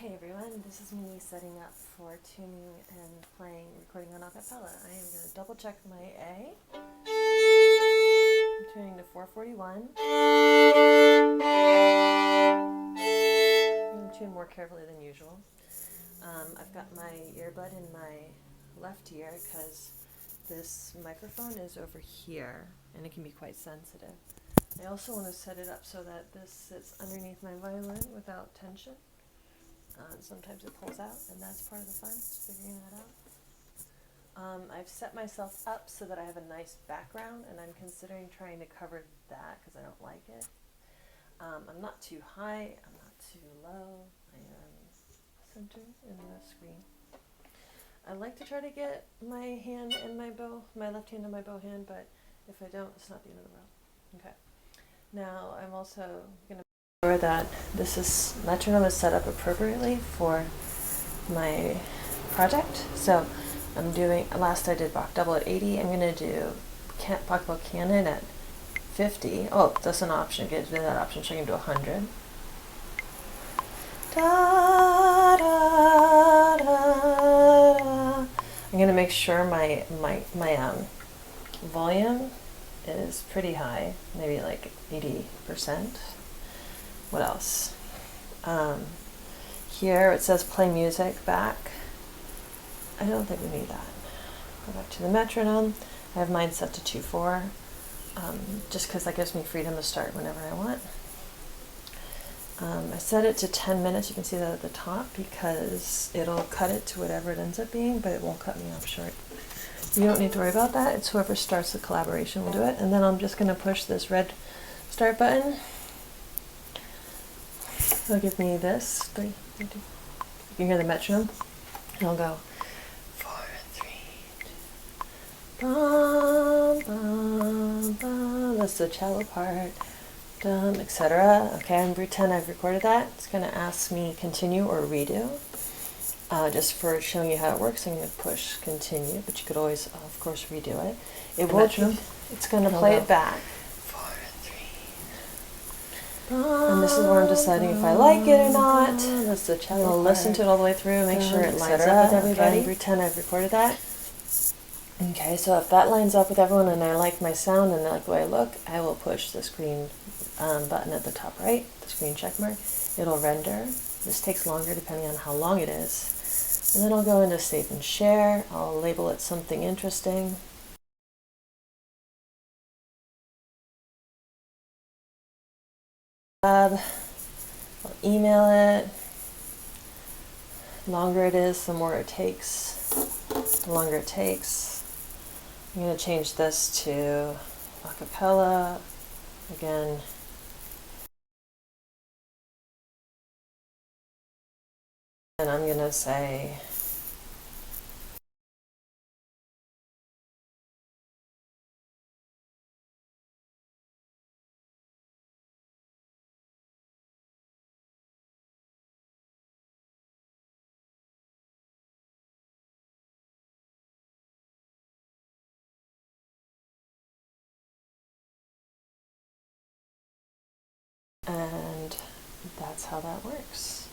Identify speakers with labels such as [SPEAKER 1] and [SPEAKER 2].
[SPEAKER 1] Hey everyone, this is me setting up for tuning and recording on Acapella. I am going to double check my A. I'm tuning to 441. I'm going to tune more carefully than usual. I've got my earbud in my left ear because this microphone is over here and it can be quite sensitive. I also want to set it up so that this sits underneath my violin without tension. Sometimes it pulls out, and that's part of the fun, figuring that out. I've set myself up so that I have a nice background, and I'm considering trying to cover that because I don't like it. I'm not too high, I'm not too low. I am centered in the screen. I like to try to get my hand in my bow, my left hand in my bow hand, but if I don't, it's not the end of the world. Okay. Now I'm also going to make sure that this metronome is set up appropriately for my project. So I'm doing, last I did Bach double at 80. I'm going to do Bach double canon at 50. Oh, that's an option. Get rid of that option so I can do 100. Da, da, da, da. I'm going to make sure my volume is pretty high, maybe like 80%. What else? Here it says play music back. I don't think we need that. Go back to the metronome. I have mine set to 2/4, just because that gives me freedom to start whenever I want. I set it to 10 minutes. You can see that at the top because it'll cut it to whatever it ends up being, but it won't cut me off short. You don't need to worry about that. It's whoever starts the collaboration will do it. And then I'm just going to push this red start button. It'll give me this. 3, 2. You can hear the metronome. And I'll go 4, 3, 2. Bum, bum, bum. That's the cello part. Etc. Okay, I'm pretend I've recorded that. It's going to ask me continue or redo. Just for showing you how it works, I'm going to push continue, but you could always, of course, redo it. It will. It's going to play it back. 4, 3. And this is where I'm deciding if I like it or not. That's the cello. I'll listen to it all the way through, make sure it lines up with everybody. Okay, pretend I've recorded that. Okay, so if that lines up with everyone and I like my sound and I like the way I look, I will push the screen button at the top right, the screen check mark. It'll render. This takes longer depending on how long it is. And then I'll go into save and share. I'll label it something interesting. I'll email it. The longer it is, the more it takes. The longer it takes. I'm going to change this to Acapella. Again, and I'm going to say and that's how that works.